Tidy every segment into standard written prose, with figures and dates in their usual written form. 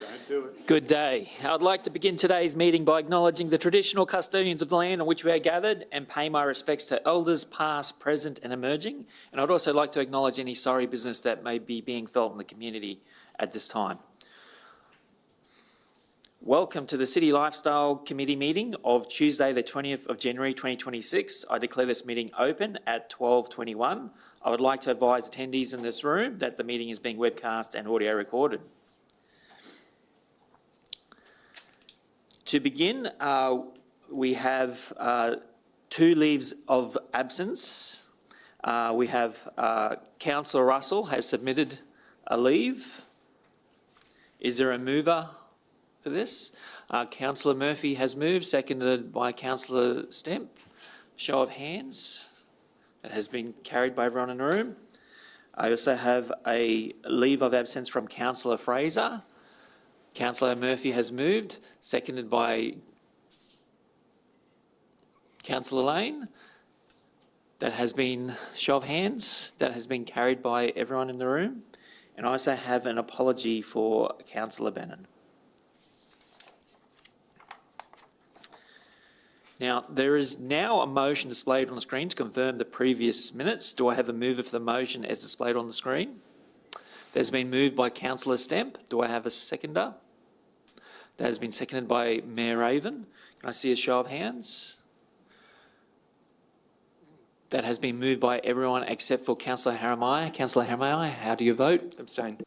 Don't do it. Good day. I'd like to begin today's meeting by acknowledging the traditional custodians of the land on which we are gathered and pay my respects to elders past, present and emerging. And I'd also like to acknowledge any sorry business that may be being felt in the community at this time. Welcome to the City Lifestyle Committee meeting of Tuesday the 20th of January 2026. I declare this meeting open at 12:21. I would like to advise attendees in this room that the meeting is being webcast and audio recorded. To begin, we have 2 leaves of absence. We have Councillor Russell has submitted a leave. Is there a mover for this? Councillor Murphy has moved, seconded by Councillor Stemp. Show of hands. That has been carried by everyone in the room. I also have a leave of absence from Councillor Fraser. Councillor Murphy has moved, seconded by Councillor Lane. That has been, show of hands, that has been carried by everyone in the room. And I also have an apology for Councillor Bannon. Now, there is now a motion displayed on the screen to confirm the previous minutes. Do I have a mover for the motion as displayed on the screen? That's been moved by Councillor Stemp. Do I have a seconder? That has been seconded by Mayor Raven. Can I see a show of hands? That has been moved by everyone except for Councillor Haramaya. Councillor Haramaya, how do you vote? Abstain.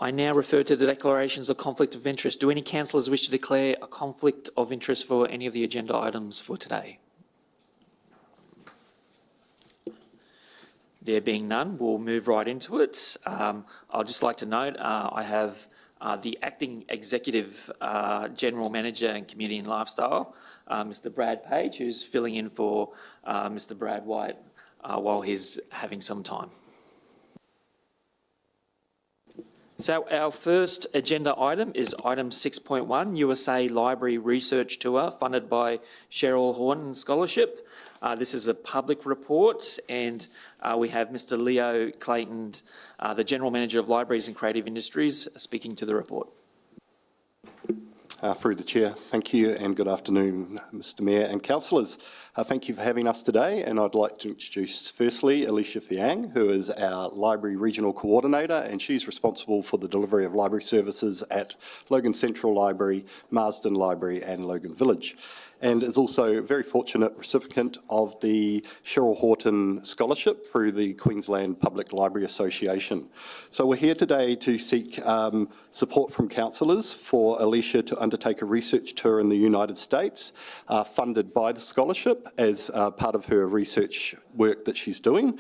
I now refer to the declarations of conflict of interest. Do any councillors wish to declare a conflict of interest for any of the agenda items for today? There being none, we'll move right into it. I'd just like to note I have the Acting Executive General Manager and Community and Lifestyle, Mr. Brad Page, who's filling in for Mr. Brad White while he's having some time. So our first agenda item is item 6.1, USA Library Research Tour, funded by Cheryl Horton Scholarship. This is a public report, and we have Mr. Leo Clayton, the General Manager of Libraries and Creative Industries, speaking to the report. Through the Chair, thank you and good afternoon, Mr Mayor and Councillors. Thank you for having us today, and I'd like to introduce firstly Alicia Fiang, who is our Library Regional Coordinator, and she's responsible for the delivery of library services at Logan Central Library, Marsden Library and Logan Village, and is also a very fortunate recipient of the Cheryl Horton Scholarship through the Queensland Public Library Association. So we're here today to seek support from councillors for Alicia to undertake a research tour in the United States, funded by the scholarship as part of her research work that she's doing.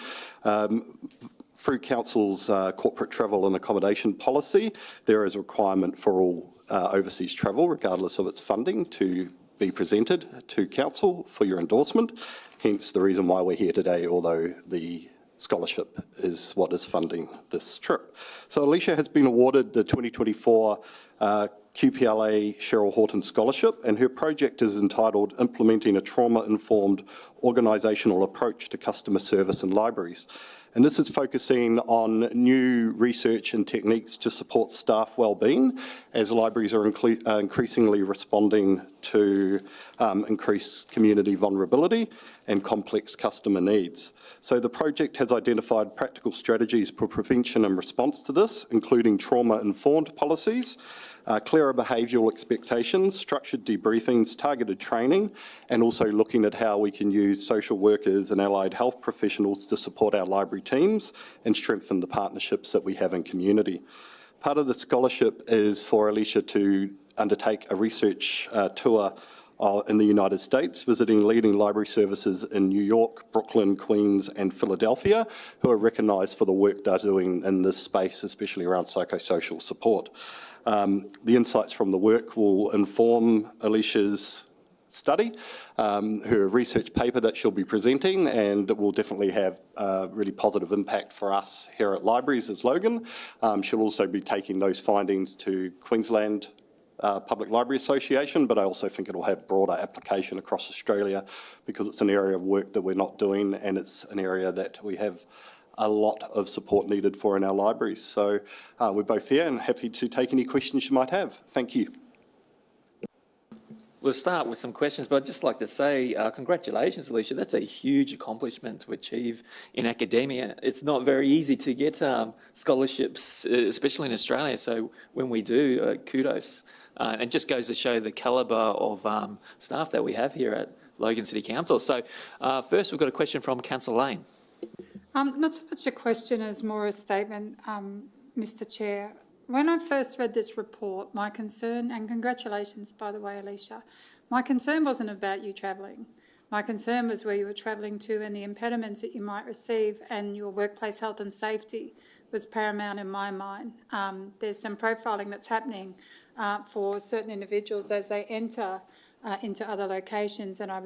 Through Council's corporate travel and accommodation policy, there is a requirement for all overseas travel, regardless of its funding, to be presented to Council for your endorsement, hence the reason why we're here today, although the scholarship is what is funding this trip. So Alicia has been awarded the 2024 QPLA Cheryl Horton Scholarship, and her project is entitled Implementing a Trauma-Informed Organisational Approach to Customer Service in Libraries. And this is focusing on new research and techniques to support staff wellbeing, as libraries are increasingly responding to increased community vulnerability and complex customer needs. So the project has identified practical strategies for prevention and response to this, including trauma-informed policies, clearer behavioural expectations, structured debriefings, targeted training, and also looking at how we can use social workers and allied health professionals to support our library teams and strengthen the partnerships that we have in community. Part of the scholarship is for Alicia to undertake a research tour in the United States, visiting leading library services in New York, Brooklyn, Queens and Philadelphia, who are recognised for the work they're doing in this space, especially around psychosocial support. The insights from the work will inform Alicia's study, her research paper that she'll be presenting, and it will definitely have a really positive impact for us here at Libraries as Logan. She'll also be taking those findings to Queensland Public Library Association, but I also think it'll have broader application across Australia because it's an area of work that we're not doing, and it's an area that we have a lot of support needed for in our libraries. So we're both here and happy to take any questions you might have. Thank you. We'll start with some questions, but I'd just like to say congratulations, Alicia. That's a huge accomplishment to achieve in academia. It's not very easy to get scholarships, especially in Australia. So when we do, kudos. And it just goes to show the calibre of staff that we have here at Logan City Council. So first, we've got a question from Councillor Lane. Not so much a question as more a statement, Mr. Chair. When I first read this report, my concern, and congratulations, by the way, Alicia, my concern wasn't about you travelling. My concern was where you were travelling to and the impediments that you might receive, and your workplace health and safety was paramount in my mind. There's some profiling that's happening for certain individuals as they enter into other locations, and I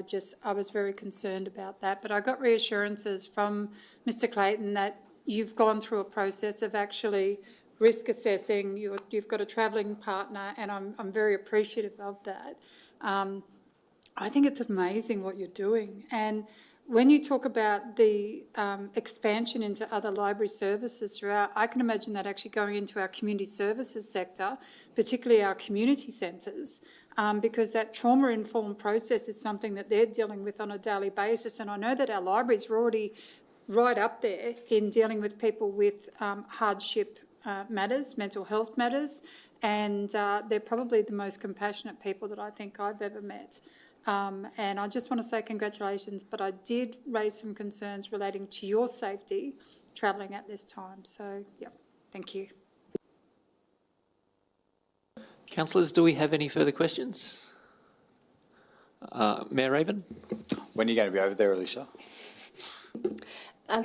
was very concerned about that. But I got reassurances from Mr. Clayton that you've gone through a process of actually risk assessing. You've got a travelling partner, and I'm very appreciative of that. I think it's amazing what you're doing. And when you talk about the expansion into other library services throughout, I can imagine that actually going into our community services sector, particularly our community centres, because that trauma-informed process is something that they're dealing with on a daily basis. And I know that our libraries are already right up there in dealing with people with hardship matters, mental health matters, and they're probably the most compassionate people that I think I've ever met. And I just want to say congratulations, but I did raise some concerns relating to your safety travelling at this time. So, yeah, thank you. Councillors, do we have any further questions? Mayor Raven? When are you going to be over there, Alicia?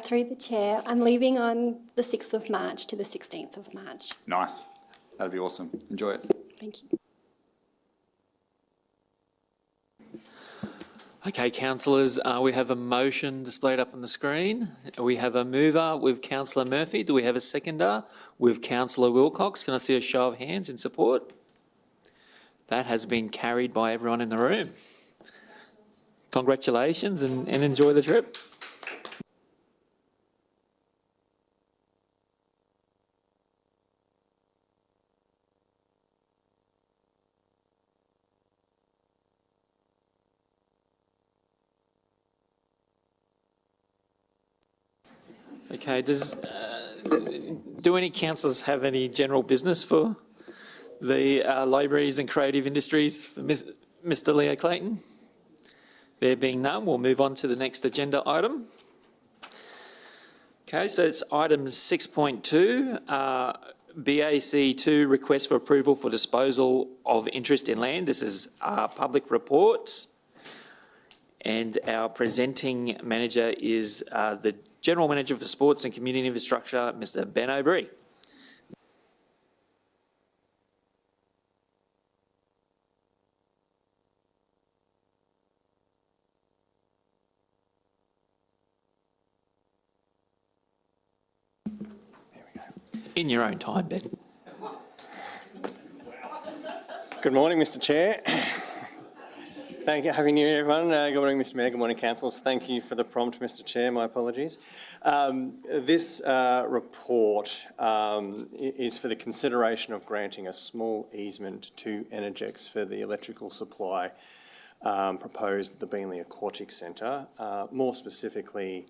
Through the chair, I'm leaving on the 6th of March to the 16th of March. Nice. That'd be awesome. Enjoy it. Thank you. Okay, councillors, we have a motion displayed up on the screen. We have a mover with Councillor Murphy. Do we have a seconder with Councillor Wilcox? Can I see a show of hands in support? That has been carried by everyone in the room. Congratulations and enjoy the trip. Okay, do any councillors have any general business for the libraries and creative industries for Mr. Leo Clayton? There being none, we'll move on to the next agenda item. Okay, so it's item 6.2, BAC2, request for approval for disposal of interest in land. This is our public report, and our presenting manager is the General Manager for Sports and Community Infrastructure, Mr. Ben O'Brien. There we go. In your own time, Ben. Good morning, Mr. Chair. Thank you. Happy New Year, everyone. Good morning, Mr. Mayor. Good morning, councillors. Thank you for the prompt, Mr. Chair. My apologies. This report is for the consideration of granting a small easement to Energex for the electrical supply proposed at the Beenleigh Aquatic Centre. More specifically,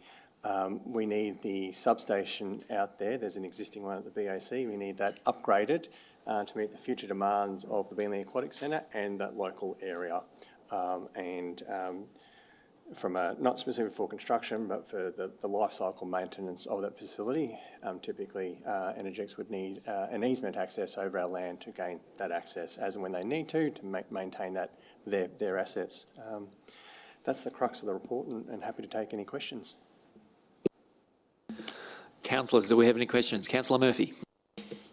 we need the substation out there. There's an existing one at the BAC. We need that upgraded to meet the future demands of the Beenleigh Aquatic Centre and that local area. From a, not specific for construction, but for the life cycle maintenance of that facility, typically Energex would need an easement access over our land to gain that access as and when they need to maintain that their assets. That's the crux of the report, and happy to take any questions. Councillors, do we have any questions? Councillor Murphy.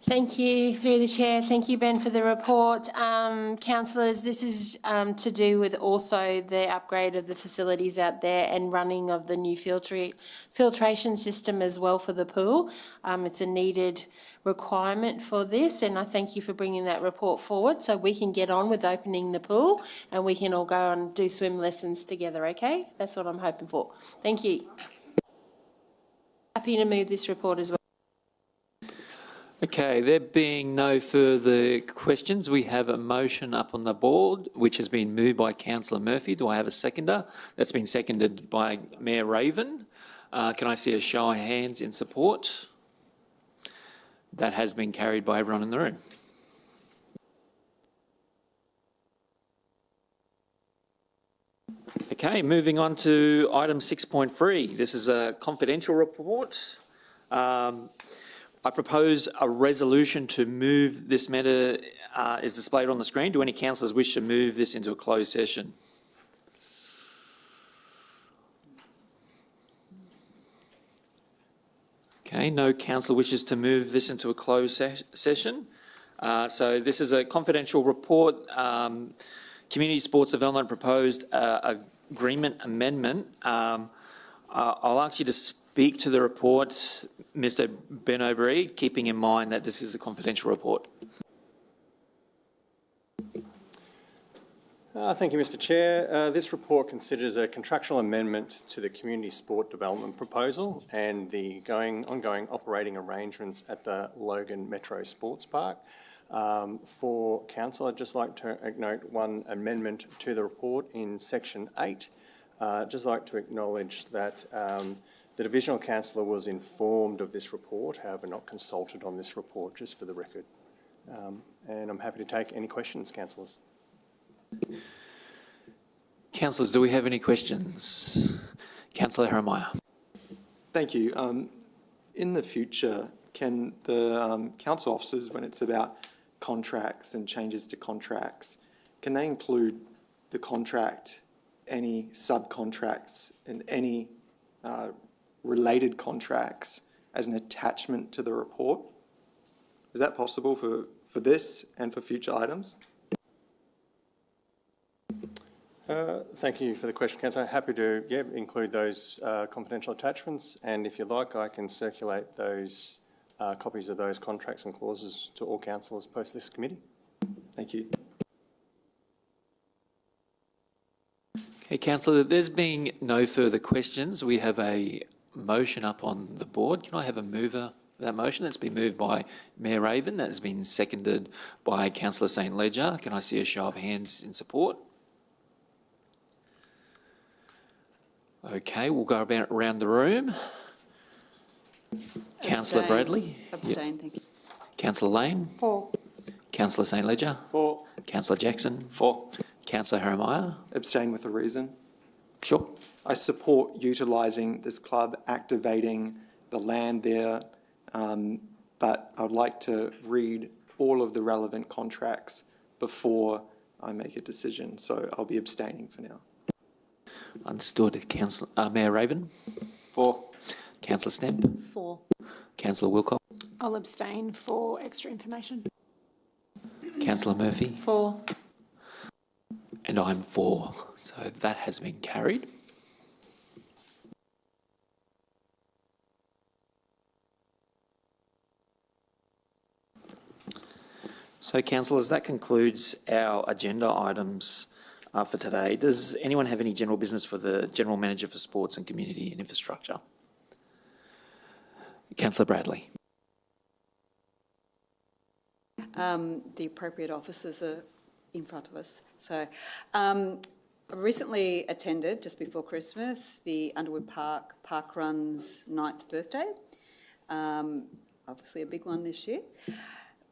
Thank you, through the chair. Thank you, Ben, for the report. Councillors, this is to do with also the upgrade of the facilities out there and running of the new filtration system as well for the pool. It's a needed requirement for this, and I thank you for bringing that report forward so we can get on with opening the pool and we can all go and do swim lessons together, okay? That's what I'm hoping for. Thank you. Happy to move this report as well. Okay, there being no further questions, we have a motion up on the board which has been moved by Councillor Murphy. Do I have a seconder? That's been seconded by Mayor Raven. Can I see a show of hands in support? That has been carried by everyone in the room. Okay, moving on to item 6.3. This is a confidential report. I propose a resolution to move this matter is displayed on the screen. Do any councillors wish to move this into a closed session? Okay, no councillor wishes to move this into a closed session. So this is a confidential report. Community Sports Development proposed agreement amendment. I'll ask you to speak to the report, Mr. Ben O'Brien, keeping in mind that this is a confidential report. Thank you, Mr. Chair. This report considers a contractual amendment to the Community Sport Development proposal and the ongoing operating arrangements at the Logan Metro Sports Park. For Council, I'd just like to note one amendment to the report in Section 8. I'd just like to acknowledge that the Divisional Councillor was informed of this report, however not consulted on this report, just for the record. And I'm happy to take any questions, councillors. Councillors, do we have any questions? Councillor Jeremiah. Thank you. In the future, can the council officers, when it's about contracts and changes to contracts, can they include the contract, any subcontracts and any related contracts as an attachment to the report? Is that possible for this and for future items? Thank you for the question, Councillor. Happy to include those confidential attachments, and if you like, I can circulate those copies of those contracts and clauses to all councillors post this committee. Thank you. Okay, Councillor, there's been no further questions. We have a motion up on the board. Can I have a mover for that motion? That's been moved by Mayor Raven. That has been seconded by Councillor St. Ledger. Can I see a show of hands in support? Okay, we'll go around the room. Councillor Bradley? Abstain, thank you. Councillor Lane? For. Councillor St. Ledger? For. Councillor Jackson? For. Councillor Jeremiah? Abstain with a reason. Sure. I support utilising this club, activating the land there, but I'd like to read all of the relevant contracts before I make a decision, so I'll be abstaining for now. Understood. Mayor Raven? For. Councillor Stemp? For. Councillor Wilcox? I'll abstain for extra information. Councillor Murphy? For. And I'm for. So that has been carried. So, councillors, that concludes our agenda items for today. Does anyone have any general business for the General Manager for Sports and Community and Infrastructure? Councillor Bradley. The appropriate officers are in front of us. So I recently attended, just before Christmas, the Underwood Park Run's 9th birthday. Obviously a big one this year.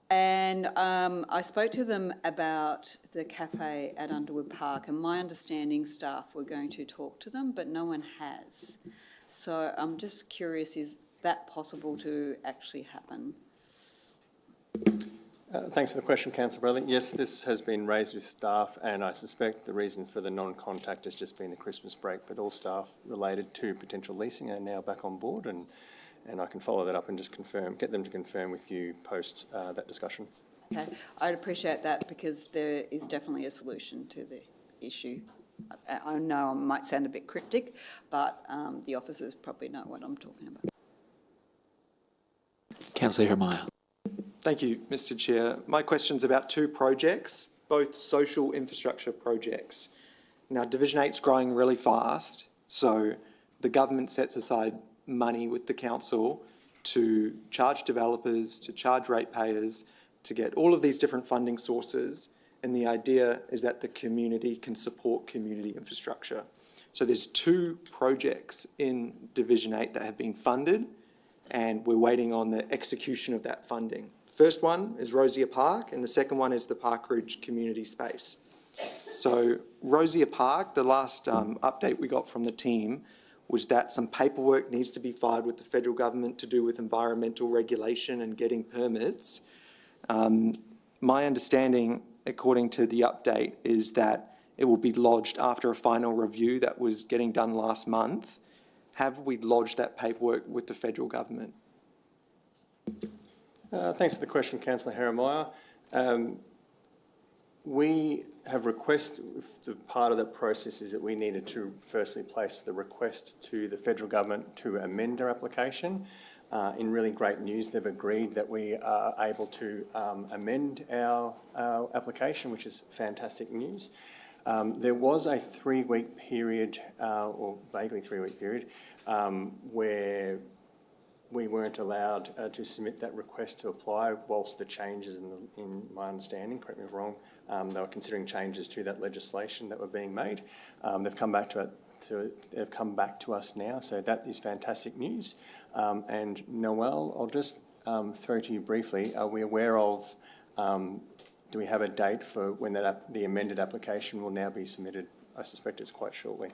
And I spoke to them about the cafe at Underwood Park, and my understanding staff were going to talk to them, but no one has. So I'm just curious, is that possible to actually happen? Thanks for the question, Councillor Bradley. Yes, this has been raised with staff, and I suspect the reason for the non-contact has just been the Christmas break, but all staff related to potential leasing are now back on board, and and I can follow that up and just get them to confirm with you post that discussion. Okay, I'd appreciate that because there is definitely a solution to the issue. I know I might sound a bit cryptic, but the officers probably know what I'm talking about. Councillor Jeremiah. Thank you, Mr Chair. My question's about two projects, both social infrastructure projects. Now, Division 8's growing really fast, so the government sets aside money with the council to charge developers, to charge ratepayers, to get all of these different funding sources, and the idea is that the community can support community infrastructure. So there's two projects in Division 8 that have been funded, and we're waiting on the execution of that funding. First one is Rosier Park, and the second one is the Park Ridge Community Space. So Rosier Park, the last update we got from the team was that some paperwork needs to be filed with the federal government to do with environmental regulation and getting permits. My understanding, according to the update, is that it will be lodged after a final review that was getting done last month. Have we lodged that paperwork with the federal government? Thanks for the question, Councillor Jeremiah. We have the part of that process is that we needed to firstly place the request to the federal government to amend our application. In really great news, they've agreed that we are able to amend our application, which is fantastic news. There was a 3-week period, or vaguely 3-week period, where we weren't allowed to submit that request to apply whilst the changes in my understanding, correct me if I'm wrong, they were considering changes to that legislation that were being made. They've come back to us now, so that is fantastic news. And Noelle, I'll just throw to you briefly. Are we aware of? Do we have a date for when the amended application will now be submitted? I suspect it's quite shortly.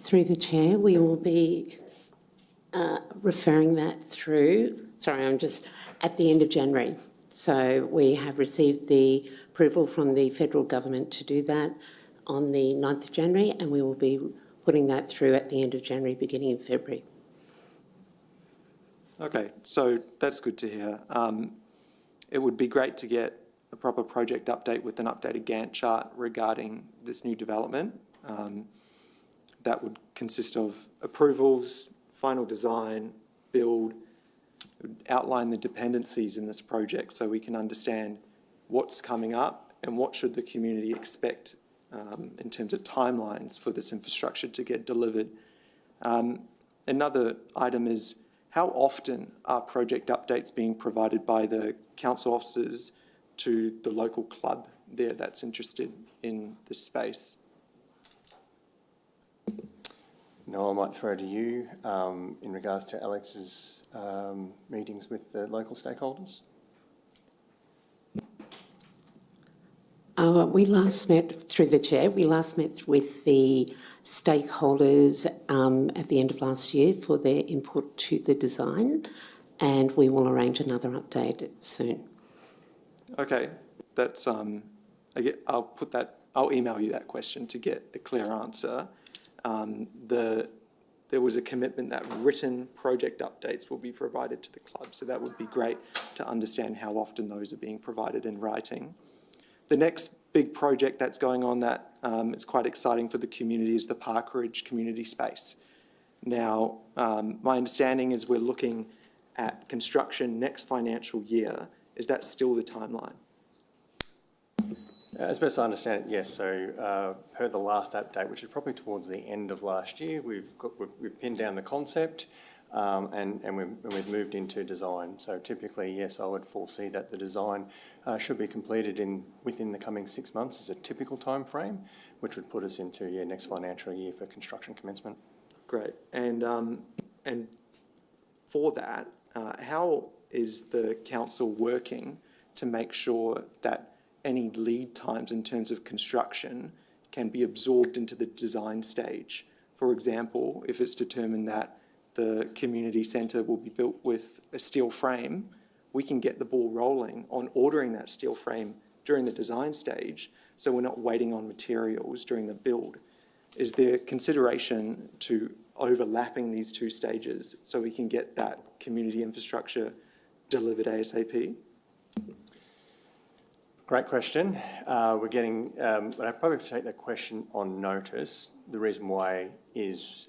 Through the chair, we will be referring that through. Sorry, I'm just at the end of January. So we have received the approval from the federal government to do that on the 9th of January, and we will be putting that through at the end of January, beginning of February. Okay, so that's good to hear. It would be great to get a proper project update with an updated Gantt chart regarding this new development. That would consist of approvals, final design, build, outline the dependencies in this project so we can understand what's coming up and what should the community expect in terms of timelines for this infrastructure to get delivered. Another item is, how often are project updates being provided by the council officers to the local club there that's interested in this space? Noel, I might throw to you in regards to Alex's meetings with the local stakeholders. We last met, through the chair, with the stakeholders at the end of last year for their input to the design, and we will arrange another update soon. Okay, that's I'll email you that question to get a clear answer. There was a commitment that written project updates will be provided to the club, so that would be great to understand how often those are being provided in writing. The next big project that's going on that is quite exciting for the community is the Park Ridge Community Space. Now, my understanding is we're looking at construction next financial year. Is that still the timeline? As best I understand it, yes. So per the last update, which is probably towards the end of last year, we've pinned down the concept and we've moved into design. So typically, yes, I would foresee that the design should be completed within the coming 6 months as a typical time frame, which would put us into next financial year for construction commencement. Great. And for that, how is the council working to make sure that any lead times in terms of construction can be absorbed into the design stage? For example, if it's determined that the community centre will be built with a steel frame, we can get the ball rolling on ordering that steel frame during the design stage, so we're not waiting on materials during the build. is there consideration to overlapping these two stages so we can get that community infrastructure delivered ASAP? Great question. We're getting, but I probably have to take that question on notice. The reason why is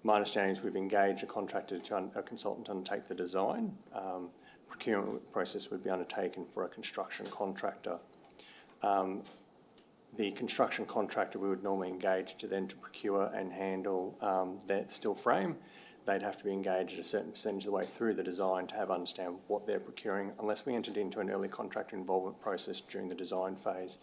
my understanding is we've engaged a contractor, a consultant to undertake the design. Procurement process would be undertaken for a construction contractor. The construction contractor we would normally engage to procure and handle that steel frame. They'd have to be engaged at a certain percentage of the way through the design to understand what they're procuring, unless we entered into an early contractor involvement process during the design phase.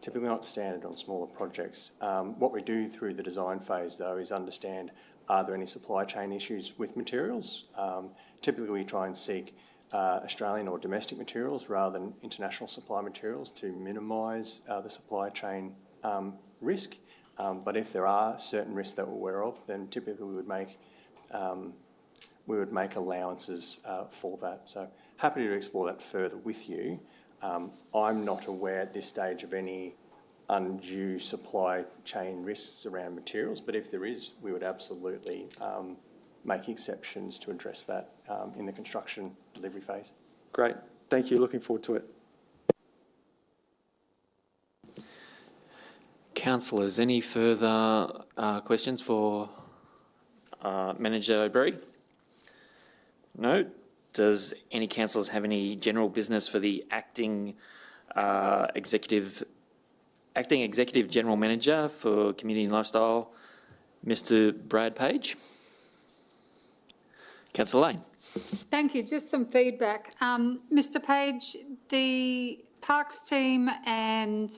Typically not standard on smaller projects. What we do through the design phase, though, is understand, are there any supply chain issues with materials? Typically we try and seek Australian or domestic materials rather than international supply materials to minimise the supply chain risk. But if there are certain risks that we're aware of, then typically we would make allowances for that. So happy to explore that further with you. I'm not aware at this stage of any undue supply chain risks around materials, but if there is, we would absolutely make exceptions to address that in the construction delivery phase. Great, thank you, looking forward to it. Councillors, any further questions for Manager Berry? No? Does any councillors have any general business for the acting executive general manager for Community and Lifestyle, Mr. Brad Page? Councillor Lane. Thank you. Just some feedback. Mr. Page, the Parks team and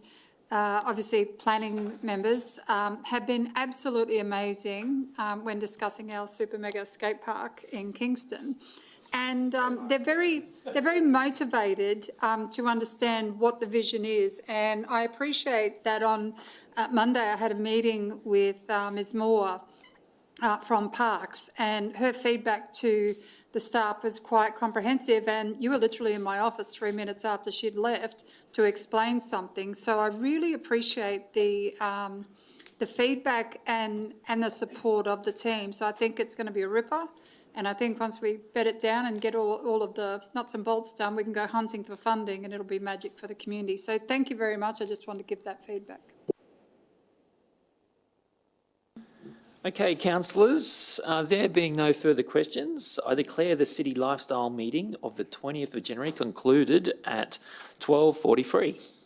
obviously planning members have been absolutely amazing when discussing our super mega skate park in Kingston. And they're very motivated to understand what the vision is. And I appreciate that on Monday I had a meeting with Ms. Moore from Parks, and her feedback to the staff was quite comprehensive, and you were literally in my office 3 minutes after she'd left to explain something. So I really appreciate the feedback and the support of the team. So I think it's going to be a ripper, and I think once we bed it down and get all of the nuts and bolts done, we can go hunting for funding and it'll be magic for the community. So thank you very much. I just wanted to give that feedback. Okay, councillors, there being no further questions, I declare the City Lifestyle meeting of the 20th of January concluded at 12:43.